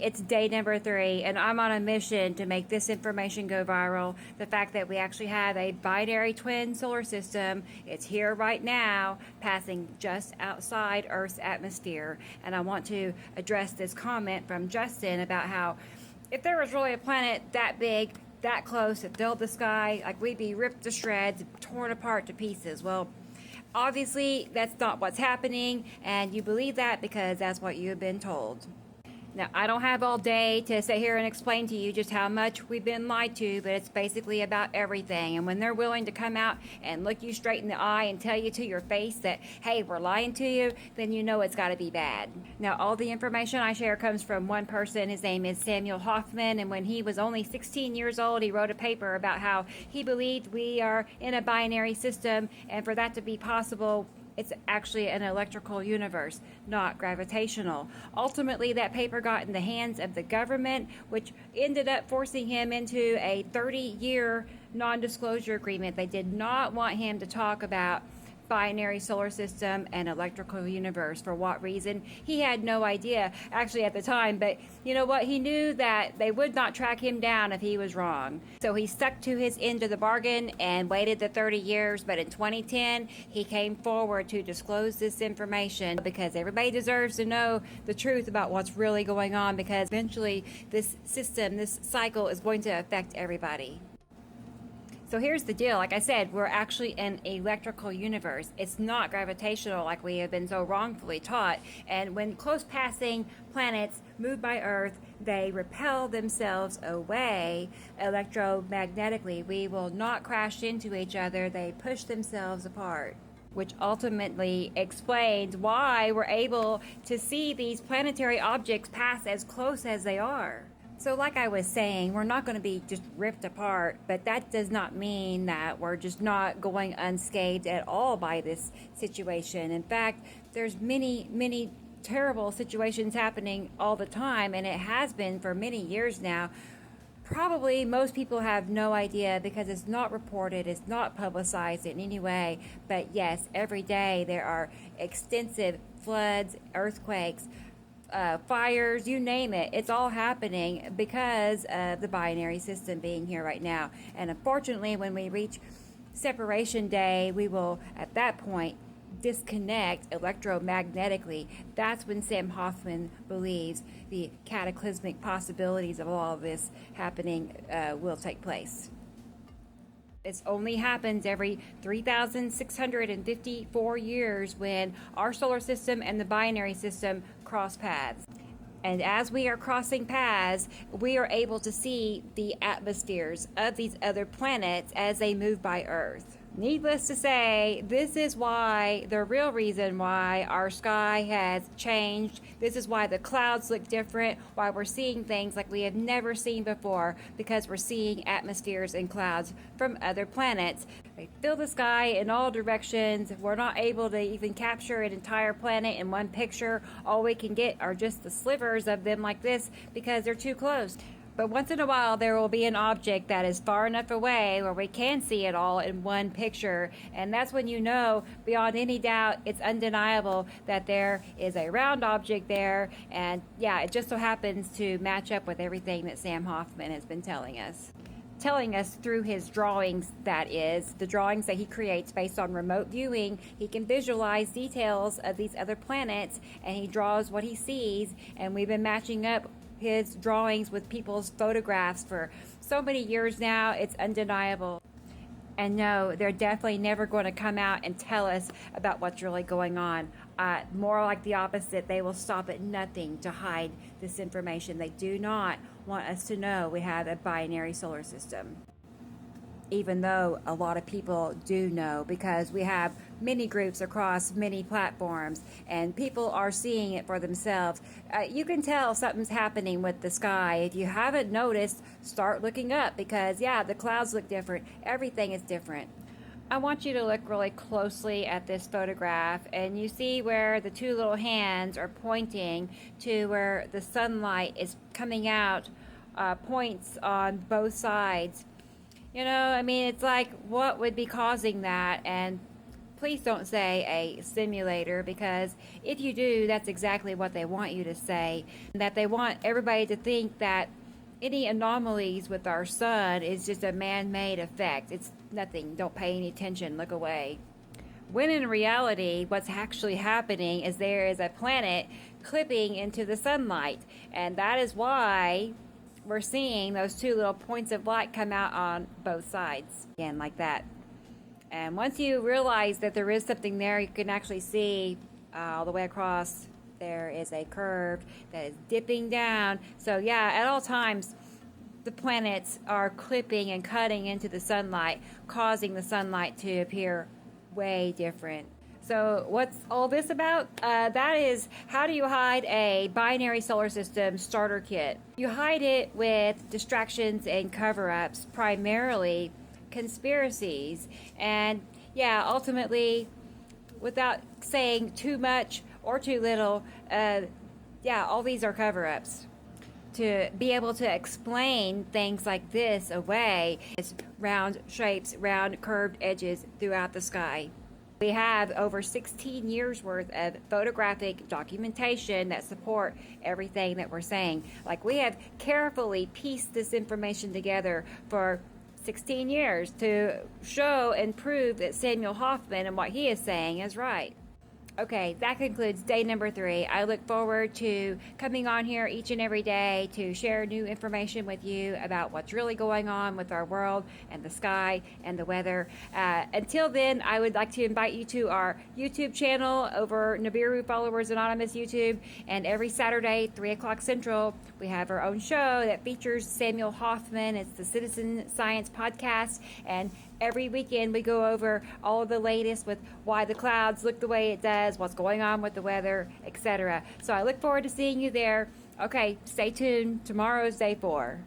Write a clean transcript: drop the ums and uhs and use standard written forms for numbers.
It's day number 3, and I'm on a mission to make this information go viral. The fact that we actually have a binary twin solar system, it's here right now, passing just outside Earth's atmosphere. And I want to address this comment from Justin about how if there was really a planet that big, that close, that filled the sky, like we'd be ripped to shreds, torn apart to pieces. Well, obviously that's not what's happening, and you believe that because that's what you have been told. Now, I don't have all day to sit here and explain to you just how much we've been lied to, but it's basically about everything. And when they're willing to come out and look you straight in the eye and tell you to your face that, hey, we're lying to you, then you know it's got to be bad. Now, all the information I share comes from one person. His name is Samuel Hofman, and when he was only 16 years old, he wrote a paper about how he believed we are in a binary system, and for that to be possible, it's actually an electrical universe, not gravitational. Ultimately, that paper got in the hands of the government, which ended up forcing him into a 30-year non-disclosure agreement. They did not want him to talk about binary solar system and electrical universe. For what reason? He had no idea actually at the time, but you know what? He knew that they would not track him down if he was wrong. So he stuck to his end of the bargain and waited the 30 years, but in 2010 he came forward to disclose this information because everybody deserves to know the truth about what's really going on, because eventually this system, this cycle is going to affect everybody. So here's the deal. Like I said, we're actually an electrical universe. It's not gravitational like we have been so wrongfully taught. And when close passing planets move by Earth, they repel themselves away electromagnetically. We will not crash into each other. They push themselves apart, which ultimately explains why we're able to see these planetary objects pass as close as they are. So like I was saying, we're not going to be just ripped apart, but that does not mean that we're just not going unscathed at all by this situation. In fact, there's many terrible situations happening all the time, and it has been for many years now. Probably most people have no idea because it's not reported, it's not publicized in any way. But yes, every day there are extensive floods, earthquakes, fires, you name it. It's all happening because of the binary system being here right now. And unfortunately, when we reach separation day, we will at that point disconnect electromagnetically. That's when Sam Hofman believes the cataclysmic possibilities of all of this happening will take place. It only happens every 3,654 years when our solar system and the binary system cross paths. And as we are crossing paths, we are able to see the atmospheres of these other planets as they move by Earth. Needless to say, this is why, the real reason why our sky has changed. This is why the clouds look different, why we're seeing things like we have never seen before, because we're seeing atmospheres and clouds from other planets. They fill the sky in all directions. We're not able to even capture an entire planet in one picture. All we can get are just the slivers of them like this because they're too close. But once in a while, there will be an object that is far enough away where we can see it all in one picture. And that's when you know, beyond any doubt, it's undeniable that there is a round object there. And yeah, it just so happens to match up with everything that Sam Hofman has been telling us through his drawings. That is, the drawings that he creates based on remote viewing. He can visualize details of these other planets, and he draws what he sees. And we've been matching up his drawings with people's photographs for so many years now. It's undeniable. And no, they're definitely never going to come out and tell us about what's really going on. More like the opposite. They will stop at nothing to hide this information. They do not want us to know we have a binary solar system, even though a lot of people do know, because we have many groups across many platforms and people are seeing it for themselves. You can tell something's happening with the sky. If you haven't noticed, start looking up, because yeah, the clouds look different. Everything is different. I want you to look really closely at this photograph, and you see where the two little hands are pointing to where the sunlight is coming out, points on both sides. You know, I mean, it's like, what would be causing that? And Please don't say a simulator, because if you do, that's exactly what they want you to say. That they want everybody to think that any anomalies with our sun is just a man-made effect. It's nothing. Don't pay any attention. Look away. When in reality, what's actually happening is there is a planet clipping into the sunlight. And that is why we're seeing those two little points of light come out on both sides. Again, like that. And once you realize that there is something there, you can actually see all the way across. There is a curve that is dipping down. So yeah, at all times, the planets are clipping and cutting into the sunlight, causing the sunlight to appear way different. So what's all this about? That is, how do you hide a binary solar system starter kit? You hide it with distractions and cover-ups, primarily conspiracies. And yeah, ultimately, without saying too much or too little, yeah, all these are cover-ups. To be able to explain things like this away, it's round shapes, round curved edges throughout the sky. We have over 16 years worth of photographic documentation that support everything that we're saying. Like, we have carefully pieced this information together for 16 years to show and prove that Samuel Hofman and what he is saying is right. Okay, that concludes day number 3. I look forward to coming on here each and every day to share new information with you about what's really going on with our world and the sky and the weather. Until then, I would like to invite you to our YouTube channel over Nibiru Followers Anonymous YouTube. And every Saturday, 3 o'clock Central, we have our own show that features Samuel Hofman. It's the Citizen Science Podcast. And every weekend we go over all of the latest with why the clouds look the way it does, what's going on with the weather, etc. So I look forward to seeing you there. Okay, stay tuned. Tomorrow's day 4.